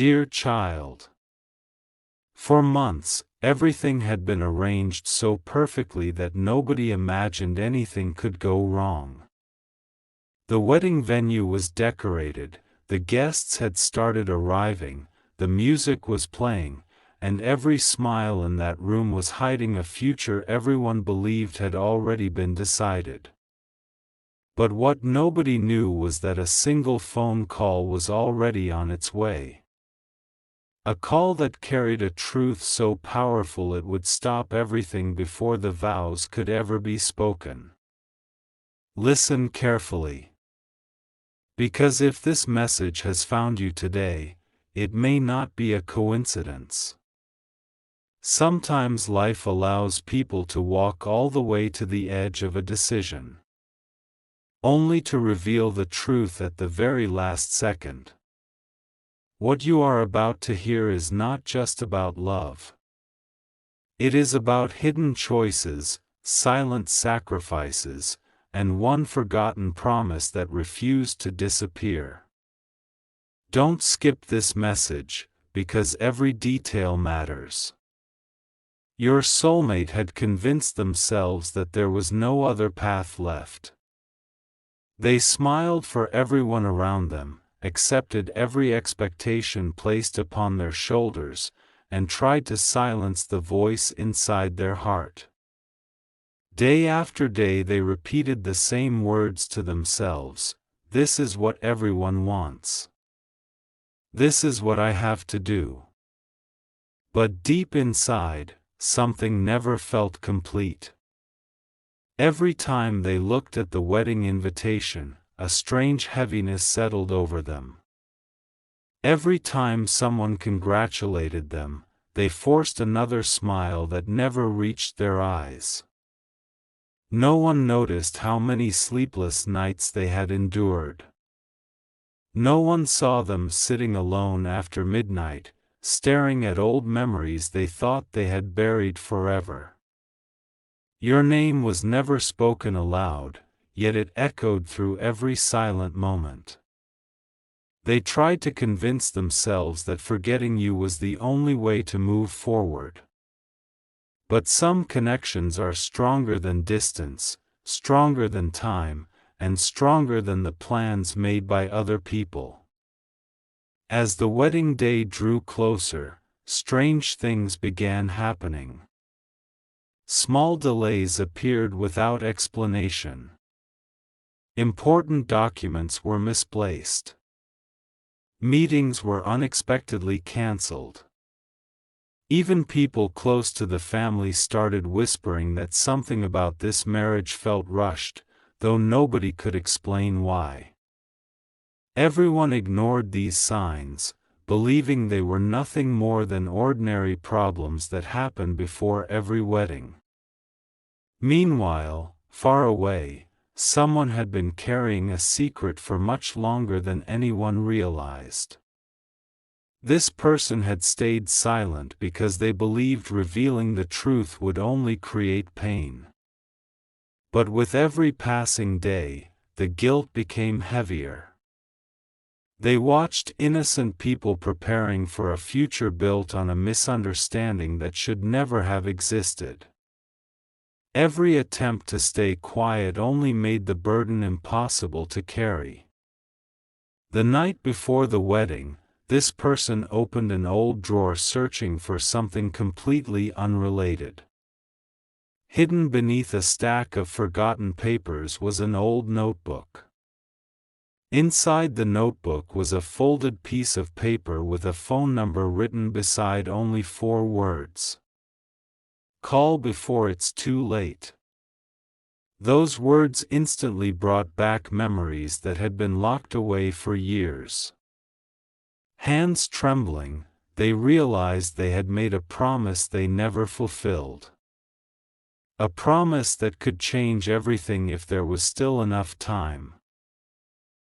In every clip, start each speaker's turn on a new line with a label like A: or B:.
A: Dear child. For months, everything had been arranged so perfectly that nobody imagined anything could go wrong. The wedding venue was decorated, the guests had started arriving, the music was playing, and every smile in that room was hiding a future everyone believed had already been decided. But what nobody knew was that a single phone call was already on its way. A call that carried a truth so powerful it would stop everything before the vows could ever be spoken. Listen carefully. Because if this message has found you today, it may not be a coincidence. Sometimes life allows people to walk all the way to the edge of a decision, only to reveal the truth at the very last second. What you are about to hear is not just about love. It is about hidden choices, silent sacrifices, and one forgotten promise that refused to disappear. Don't skip this message, because every detail matters. Your soulmate had convinced themselves that there was no other path left. They smiled for everyone around them, accepted every expectation placed upon their shoulders, and tried to silence the voice inside their heart. Day after day they repeated the same words to themselves: "This is what everyone wants. This is what I have to do." But deep inside, something never felt complete. Every time they looked at the wedding invitation, a strange heaviness settled over them. Every time someone congratulated them, they forced another smile that never reached their eyes. No one noticed how many sleepless nights they had endured. No one saw them sitting alone after midnight, staring at old memories they thought they had buried forever. Your name was never spoken aloud, yet it echoed through every silent moment. They tried to convince themselves that forgetting you was the only way to move forward. But some connections are stronger than distance, stronger than time, and stronger than the plans made by other people. As the wedding day drew closer, strange things began happening. Small delays appeared without explanation. Important documents were misplaced. Meetings were unexpectedly cancelled. Even people close to the family started whispering that something about this marriage felt rushed, though nobody could explain why. Everyone ignored these signs, believing they were nothing more than ordinary problems that happen before every wedding. Meanwhile, far away, someone had been carrying a secret for much longer than anyone realized. This person had stayed silent because they believed revealing the truth would only create pain. But with every passing day, the guilt became heavier. They watched innocent people preparing for a future built on a misunderstanding that should never have existed. Every attempt to stay quiet only made the burden impossible to carry. The night before the wedding, this person opened an old drawer searching for something completely unrelated. Hidden beneath a stack of forgotten papers was an old notebook. Inside the notebook was a folded piece of paper with a phone number written beside only 4 words. "Call before it's too late." Those words instantly brought back memories that had been locked away for years. Hands trembling, they realized they had made a promise they never fulfilled. A promise that could change everything if there was still enough time.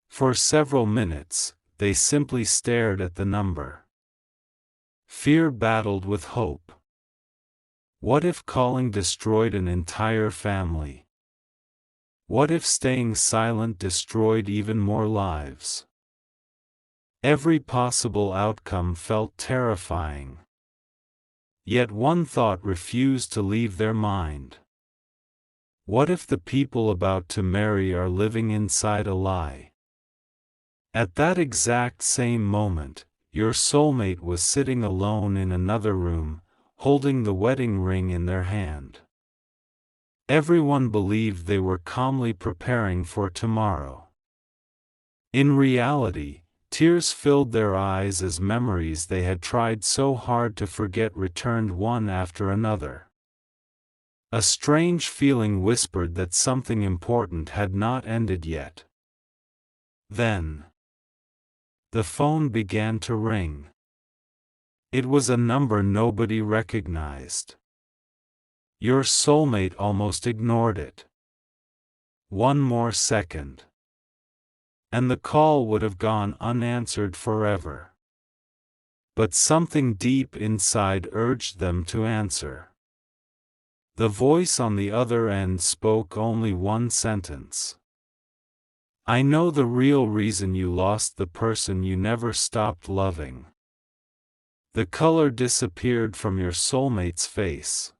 A: For several minutes, they simply stared at the number. Fear battled with hope. What if calling destroyed an entire family? What if staying silent destroyed even more lives? Every possible outcome felt terrifying. Yet one thought refused to leave their mind. What if the people about to marry are living inside a lie? At that exact same moment, your soulmate was sitting alone in another room, holding the wedding ring in their hand. Everyone believed they were calmly preparing for tomorrow. In reality, tears filled their eyes as memories they had tried so hard to forget returned one after another. A strange feeling whispered that something important had not ended yet. Then, the phone began to ring. It was a number nobody recognized. Your soulmate almost ignored it. One more second, and the call would have gone unanswered forever. But something deep inside urged them to answer. The voice on the other end spoke only one sentence. I know the real reason you lost the person you never stopped loving. The color disappeared from your soulmate's face.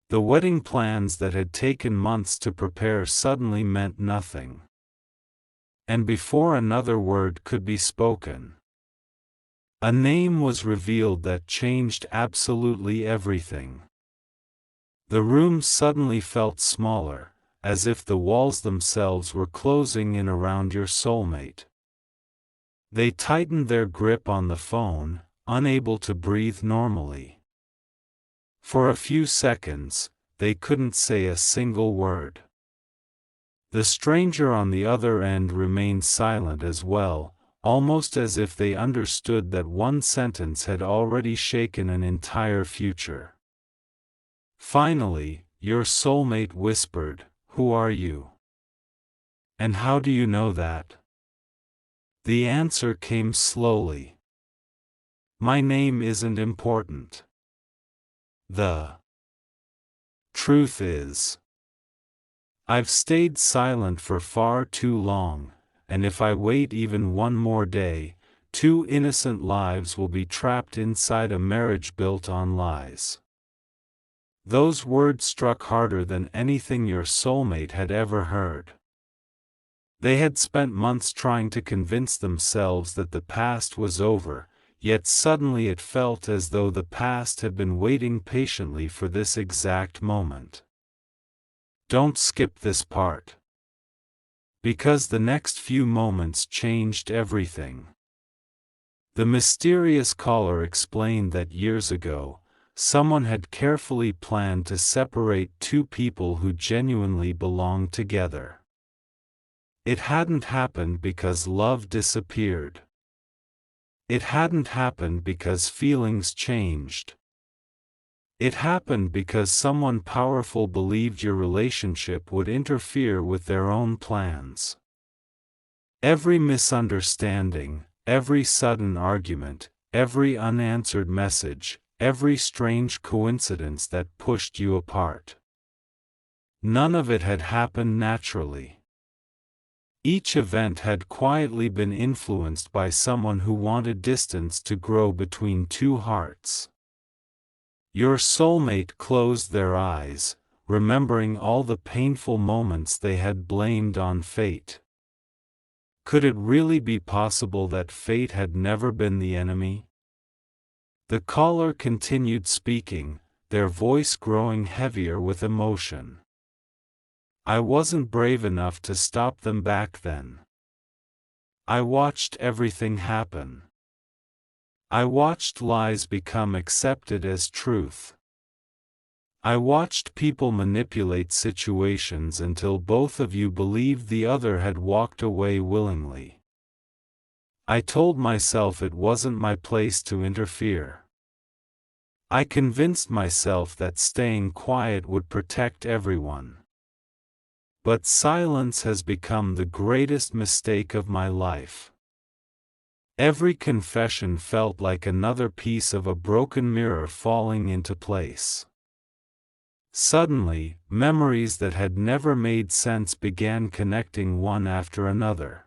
A: The wedding plans that had taken months to prepare suddenly meant nothing. And before another word could be spoken, a name was revealed that changed absolutely everything. The room suddenly felt smaller, as if the walls themselves were closing in around your soulmate. They tightened their grip on the phone, unable to breathe normally. For a few seconds, they couldn't say a single word. The stranger on the other end remained silent as well, almost as if they understood that one sentence had already shaken an entire future. Finally, your soulmate whispered, "Who are you? And how do you know that?" The answer came slowly. My name isn't important. The truth is, I've stayed silent for far too long, and if I wait even one more day, 2 innocent lives will be trapped inside a marriage built on lies. Those words struck harder than anything your soulmate had ever heard. They had spent months trying to convince themselves that the past was over, yet suddenly it felt as though the past had been waiting patiently for this exact moment. Don't skip this part, because the next few moments changed everything. The mysterious caller explained that years ago, someone had carefully planned to separate 2 people who genuinely belonged together. It hadn't happened because love disappeared. It hadn't happened because feelings changed. It happened because someone powerful believed your relationship would interfere with their own plans. Every misunderstanding, every sudden argument, every unanswered message, every strange coincidence that pushed you apart. None of it had happened naturally. Each event had quietly been influenced by someone who wanted distance to grow between 2 hearts. Your soulmate closed their eyes, remembering all the painful moments they had blamed on fate. Could it really be possible that fate had never been the enemy? The caller continued speaking, their voice growing heavier with emotion. I wasn't brave enough to stop them back then. I watched everything happen. I watched lies become accepted as truth. I watched people manipulate situations until both of you believed the other had walked away willingly. I told myself it wasn't my place to interfere. I convinced myself that staying quiet would protect everyone. But silence has become the greatest mistake of my life. Every confession felt like another piece of a broken mirror falling into place. Suddenly, memories that had never made sense began connecting one after another.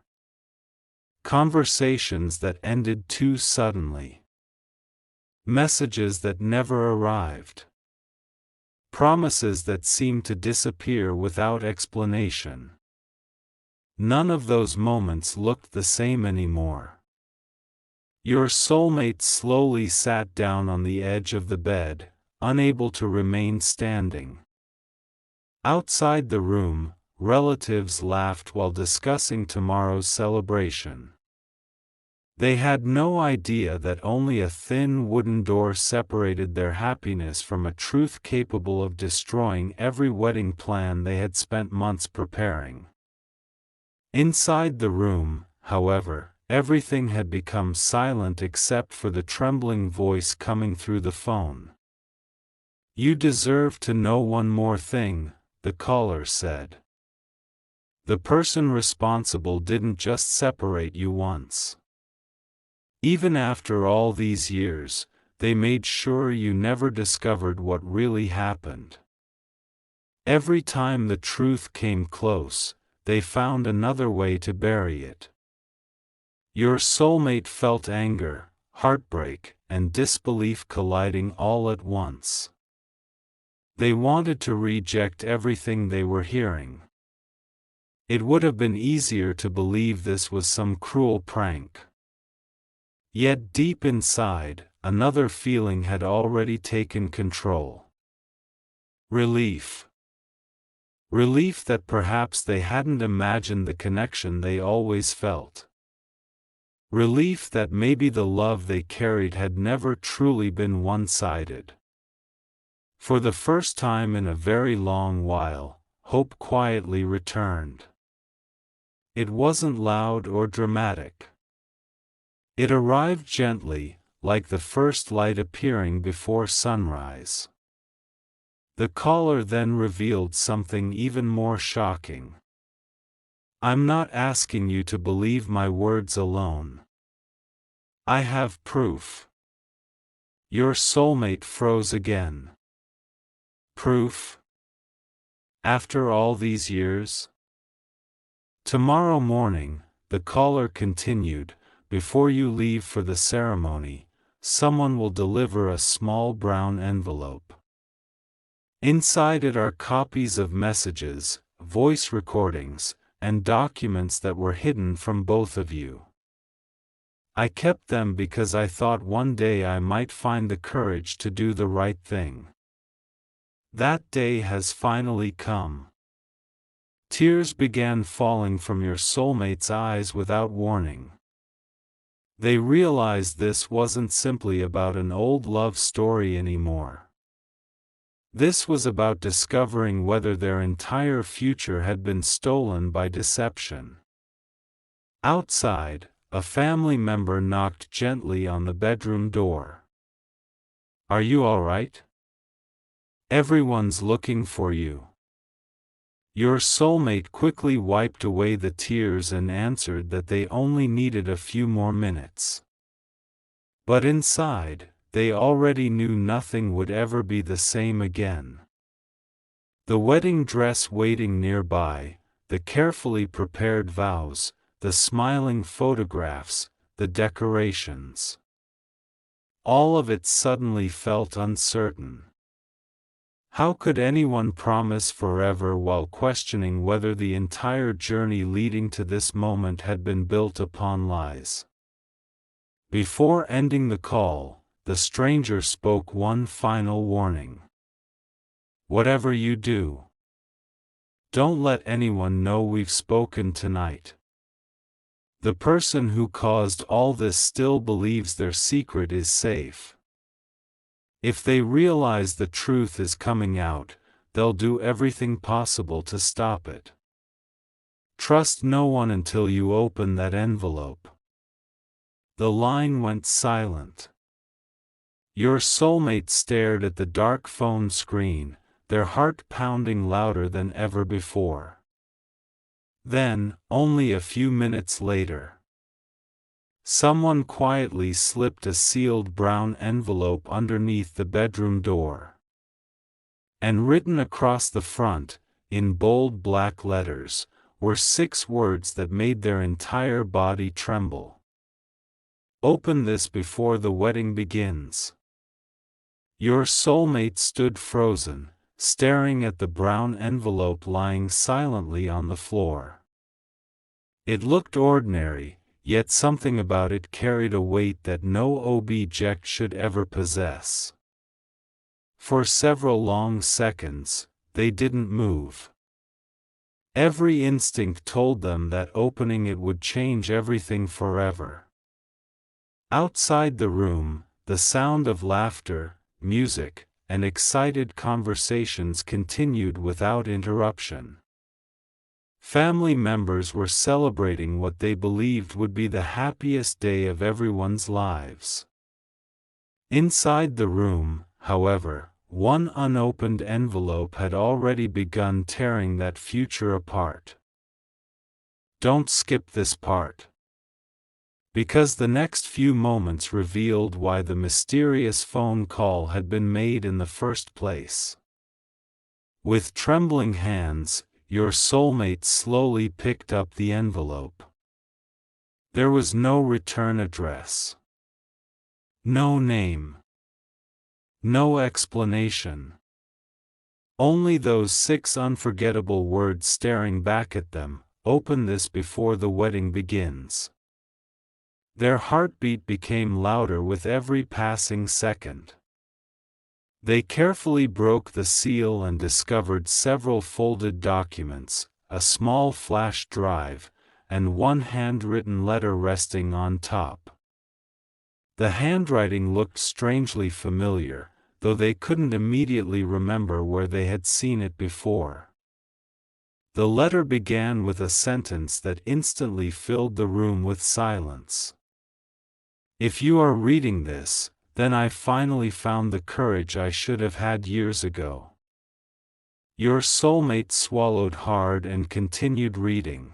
A: Conversations that ended too suddenly. Messages that never arrived. Promises that seemed to disappear without explanation. None of those moments looked the same anymore. Your soulmate slowly sat down on the edge of the bed, unable to remain standing. Outside the room, relatives laughed while discussing tomorrow's celebration. They had no idea that only a thin wooden door separated their happiness from a truth capable of destroying every wedding plan they had spent months preparing. Inside the room, however, everything had become silent except for the trembling voice coming through the phone. "You deserve to know one more thing," the caller said. "The person responsible didn't just separate you once. Even after all these years, they made sure you never discovered what really happened. Every time the truth came close, they found another way to bury it." Your soulmate felt anger, heartbreak, and disbelief colliding all at once. They wanted to reject everything they were hearing. It would have been easier to believe this was some cruel prank. Yet deep inside, another feeling had already taken control. Relief. Relief that perhaps they hadn't imagined the connection they always felt. Relief that maybe the love they carried had never truly been one-sided. For the first time in a very long while, hope quietly returned. It wasn't loud or dramatic. It arrived gently, like the first light appearing before sunrise. The caller then revealed something even more shocking. "I'm not asking you to believe my words alone. I have proof." Your soulmate froze again. Proof? After all these years? "Tomorrow morning," the caller continued, "before you leave for the ceremony, someone will deliver a small brown envelope. Inside it are copies of messages, voice recordings, and documents that were hidden from both of you. I kept them because I thought one day I might find the courage to do the right thing. That day has finally come." Tears began falling from your soulmate's eyes without warning. They realized this wasn't simply about an old love story anymore. This was about discovering whether their entire future had been stolen by deception. Outside, a family member knocked gently on the bedroom door. "Are you all right? Everyone's looking for you." Your soulmate quickly wiped away the tears and answered that they only needed a few more minutes. But inside, they already knew nothing would ever be the same again. The wedding dress waiting nearby, the carefully prepared vows, the smiling photographs, the decorations. All of it suddenly felt uncertain. How could anyone promise forever while questioning whether the entire journey leading to this moment had been built upon lies? Before ending the call, the stranger spoke one final warning. "Whatever you do, don't let anyone know we've spoken tonight. The person who caused all this still believes their secret is safe. If they realize the truth is coming out, they'll do everything possible to stop it. Trust no one until you open that envelope." The line went silent. Your soulmate stared at the dark phone screen, their heart pounding louder than ever before. Then, only a few minutes later, someone quietly slipped a sealed brown envelope underneath the bedroom door. And written across the front, in bold black letters, were 6 words that made their entire body tremble. Open this before the wedding begins. Your soulmate stood frozen, staring at the brown envelope lying silently on the floor. It looked ordinary, yet something about it carried a weight that no object should ever possess. For several long seconds, they didn't move. Every instinct told them that opening it would change everything forever. Outside the room, the sound of laughter, music, and excited conversations continued without interruption. Family members were celebrating what they believed would be the happiest day of everyone's lives. Inside the room, however, one unopened envelope had already begun tearing that future apart. Don't skip this part, because the next few moments revealed why the mysterious phone call had been made in the first place. With trembling hands, your soulmate slowly picked up the envelope. There was no return address. No name. No explanation. Only those 6 unforgettable words staring back at them, "Open this before the wedding begins." Their heartbeat became louder with every passing second. They carefully broke the seal and discovered several folded documents, a small flash drive, and one handwritten letter resting on top. The handwriting looked strangely familiar, though they couldn't immediately remember where they had seen it before. The letter began with a sentence that instantly filled the room with silence. "If you are reading this, then I finally found the courage I should have had years ago." Your soulmate swallowed hard and continued reading.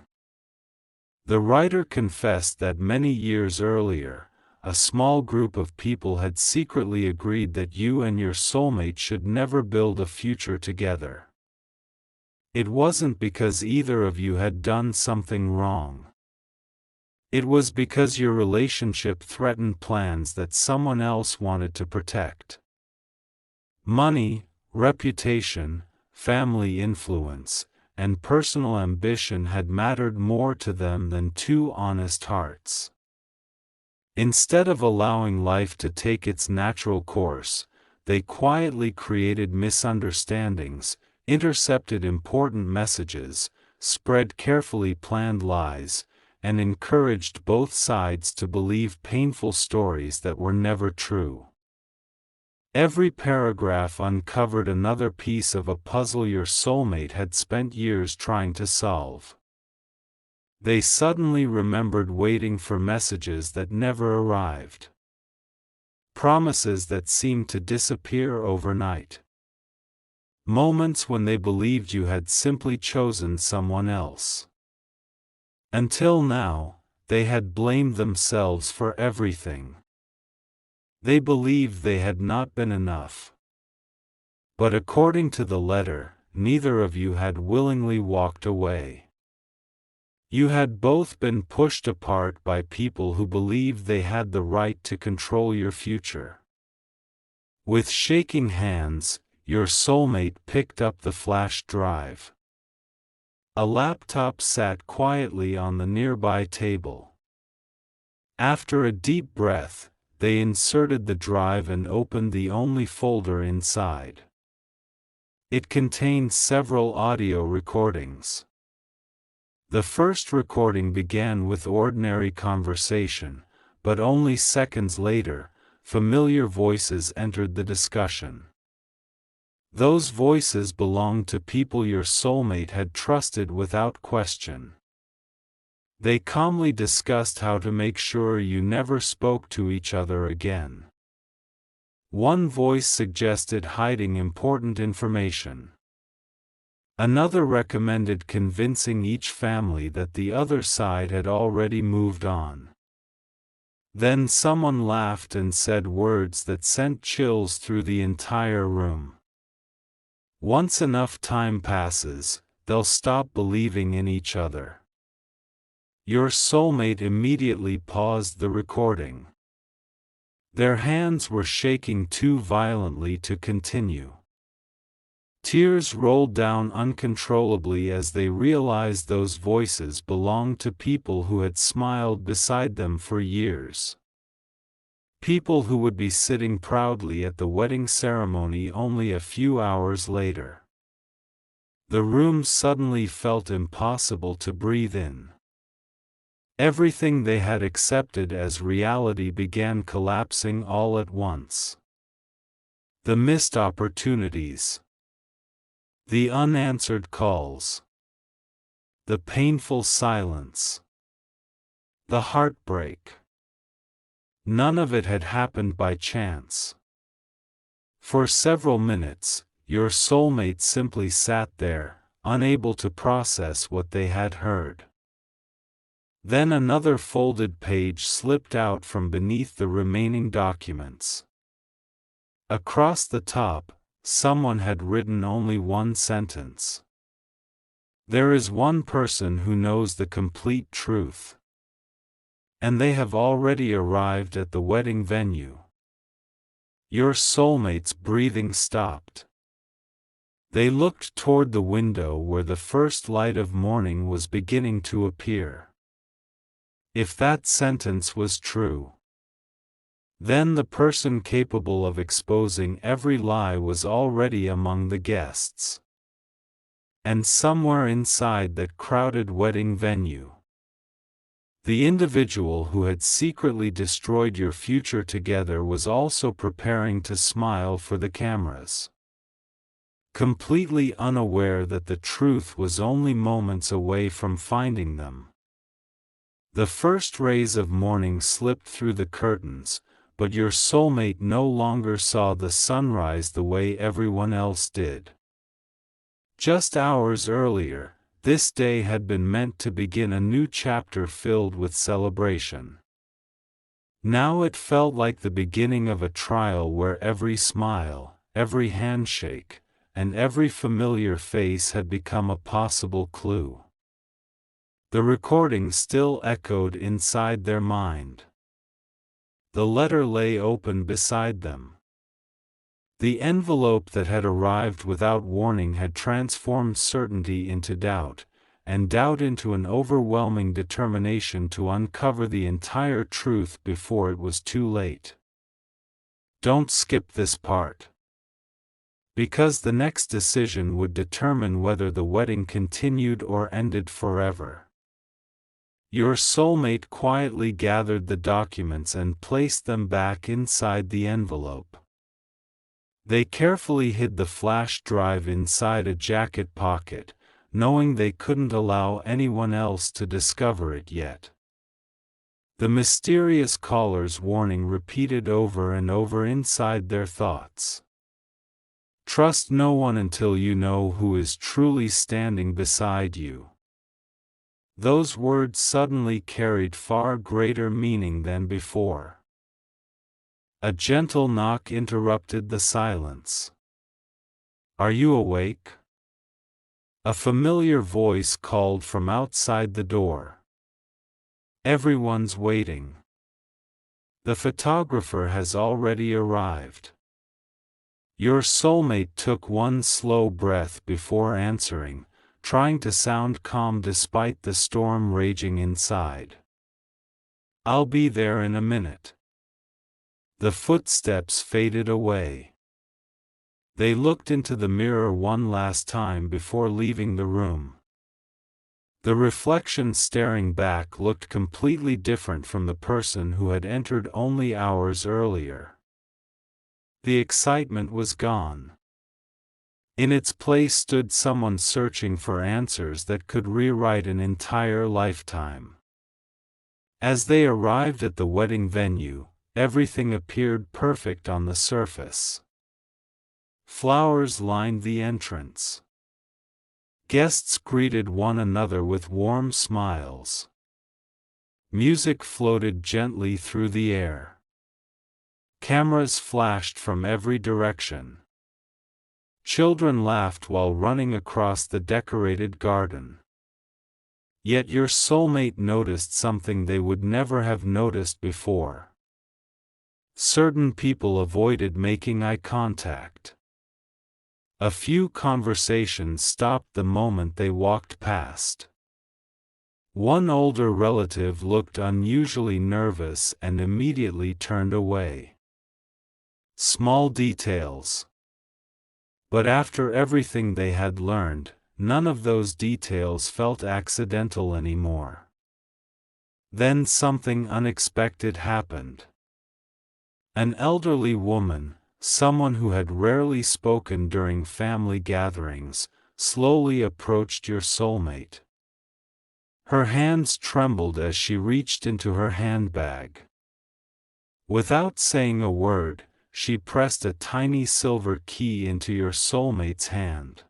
A: The writer confessed that many years earlier, a small group of people had secretly agreed that you and your soulmate should never build a future together. It wasn't because either of you had done something wrong. It was because your relationship threatened plans that someone else wanted to protect. Money, reputation, family influence, and personal ambition had mattered more to them than 2 honest hearts. Instead of allowing life to take its natural course, they quietly created misunderstandings, intercepted important messages, spread carefully planned lies, and encouraged both sides to believe painful stories that were never true. Every paragraph uncovered another piece of a puzzle your soulmate had spent years trying to solve. They suddenly remembered waiting for messages that never arrived. Promises that seemed to disappear overnight. Moments when they believed you had simply chosen someone else. Until now, they had blamed themselves for everything. They believed they had not been enough. But according to the letter, neither of you had willingly walked away. You had both been pushed apart by people who believed they had the right to control your future. With shaking hands, your soulmate picked up the flash drive. A laptop sat quietly on the nearby table. After a deep breath, they inserted the drive and opened the only folder inside. It contained several audio recordings. The first recording began with ordinary conversation, but only seconds later, familiar voices entered the discussion. Those voices belonged to people your soulmate had trusted without question. They calmly discussed how to make sure you never spoke to each other again. One voice suggested hiding important information. Another recommended convincing each family that the other side had already moved on. Then someone laughed and said words that sent chills through the entire room. Once enough time passes, they'll stop believing in each other. Your soulmate immediately paused the recording. Their hands were shaking too violently to continue. Tears rolled down uncontrollably as they realized those voices belonged to people who had smiled beside them for years. People who would be sitting proudly at the wedding ceremony only a few hours later. The room suddenly felt impossible to breathe in. Everything they had accepted as reality began collapsing all at once. The missed opportunities. The unanswered calls. The painful silence. The heartbreak. None of it had happened by chance. For several minutes, your soulmate simply sat there, unable to process what they had heard. Then another folded page slipped out from beneath the remaining documents. Across the top, someone had written only one sentence. There is one person who knows the complete truth. And they have already arrived at the wedding venue. Your soulmate's breathing stopped. They looked toward the window where the first light of morning was beginning to appear. If that sentence was true, then the person capable of exposing every lie was already among the guests. And somewhere inside that crowded wedding venue, the individual who had secretly destroyed your future together was also preparing to smile for the cameras. Completely unaware that the truth was only moments away from finding them. The first rays of morning slipped through the curtains, but your soulmate no longer saw the sunrise the way everyone else did. Just hours earlier, this day had been meant to begin a new chapter filled with celebration. Now it felt like the beginning of a trial where every smile, every handshake, and every familiar face had become a possible clue. The recording still echoed inside their mind. The letter lay open beside them. The envelope that had arrived without warning had transformed certainty into doubt, and doubt into an overwhelming determination to uncover the entire truth before it was too late. Don't skip this part. Because the next decision would determine whether the wedding continued or ended forever. Your soulmate quietly gathered the documents and placed them back inside the envelope. They carefully hid the flash drive inside a jacket pocket, knowing they couldn't allow anyone else to discover it yet. The mysterious caller's warning repeated over and over inside their thoughts. Trust no one until you know who is truly standing beside you. Those words suddenly carried far greater meaning than before. A gentle knock interrupted the silence. Are you awake? A familiar voice called from outside the door. Everyone's waiting. The photographer has already arrived. Your soulmate took one slow breath before answering, trying to sound calm despite the storm raging inside. I'll be there in a minute. The footsteps faded away. They looked into the mirror one last time before leaving the room. The reflection staring back looked completely different from the person who had entered only hours earlier. The excitement was gone. In its place stood someone searching for answers that could rewrite an entire lifetime. As they arrived at the wedding venue, everything appeared perfect on the surface. Flowers lined the entrance. Guests greeted one another with warm smiles. Music floated gently through the air. Cameras flashed from every direction. Children laughed while running across the decorated garden. Yet your soulmate noticed something they would never have noticed before. Certain people avoided making eye contact. A few conversations stopped the moment they walked past. One older relative looked unusually nervous and immediately turned away. Small details. But after everything they had learned, none of those details felt accidental anymore. Then something unexpected happened. An elderly woman, someone who had rarely spoken during family gatherings, slowly approached your soulmate. Her hands trembled as she reached into her handbag. Without saying a word, she pressed a tiny silver key into your soulmate's hand.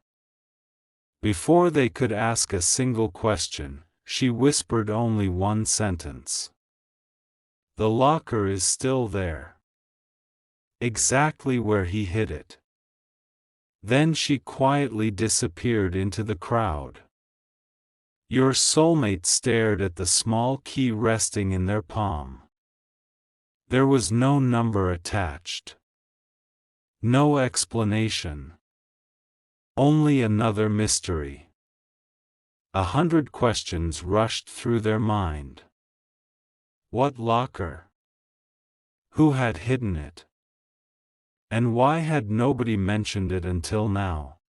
A: Before they could ask a single question, she whispered only one sentence. "The locker is still there. Exactly where he hid it." Then she quietly disappeared into the crowd. Your soulmate stared at the small key resting in their palm. There was no number attached. No explanation. Only another mystery. 100 questions rushed through their mind. What locker? Who had hidden it? And why had nobody mentioned it until now?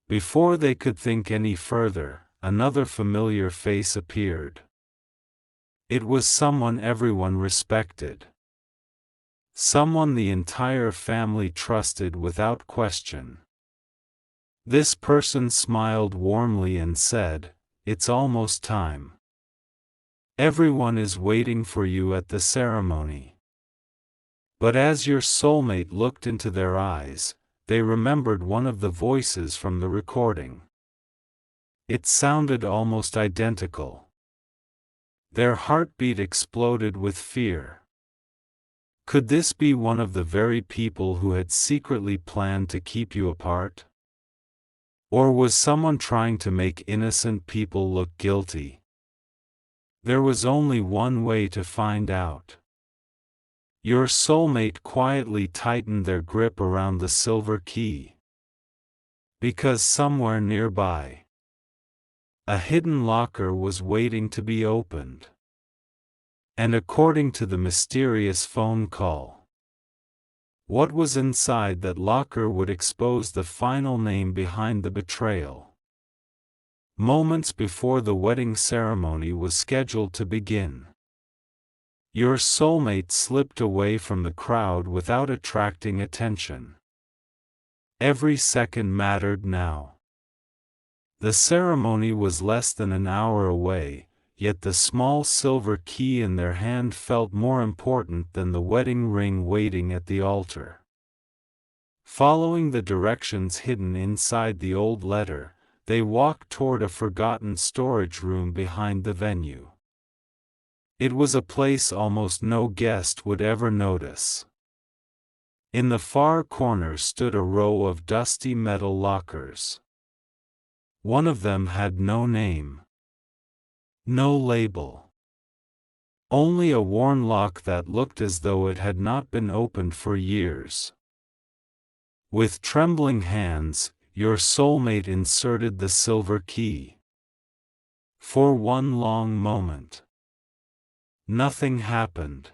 A: Before they could think any further, another familiar face appeared. It was someone everyone respected. Someone the entire family trusted without question. This person smiled warmly and said, "It's almost time. Everyone is waiting for you at the ceremony." But as your soulmate looked into their eyes, they remembered one of the voices from the recording. It sounded almost identical. Their heartbeat exploded with fear. Could this be one of the very people who had secretly planned to keep you apart? Or was someone trying to make innocent people look guilty? There was only one way to find out. Your soulmate quietly tightened their grip around the silver key. Because somewhere nearby, a hidden locker was waiting to be opened. And according to the mysterious phone call, what was inside that locker would expose the final name behind the betrayal. Moments before the wedding ceremony was scheduled to begin, your soulmate slipped away from the crowd without attracting attention. Every second mattered now. The ceremony was less than an hour away, yet the small silver key in their hand felt more important than the wedding ring waiting at the altar. Following the directions hidden inside the old letter, they walked toward a forgotten storage room behind the venue. It was a place almost no guest would ever notice. In the far corner stood a row of dusty metal lockers. One of them had no name. No label. Only a worn lock that looked as though it had not been opened for years. With trembling hands, your soulmate inserted the silver key. For one long moment, nothing happened.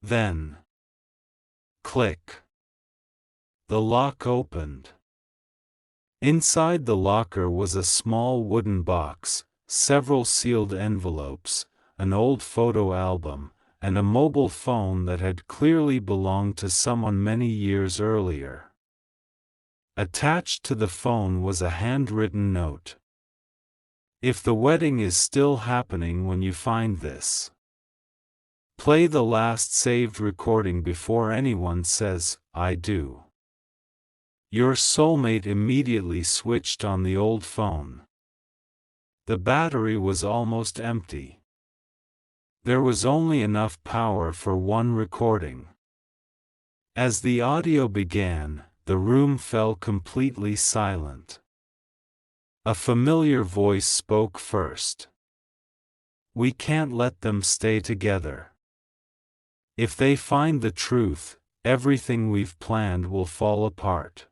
A: Then, click. The lock opened. Inside the locker was a small wooden box, several sealed envelopes, an old photo album, and a mobile phone that had clearly belonged to someone many years earlier. Attached to the phone was a handwritten note. "If the wedding is still happening when you find this, play the last saved recording before anyone says, 'I do.'" Your soulmate immediately switched on the old phone. The battery was almost empty. There was only enough power for one recording. As the audio began, the room fell completely silent. A familiar voice spoke first. We can't let them stay together. If they find the truth, everything we've planned will fall apart.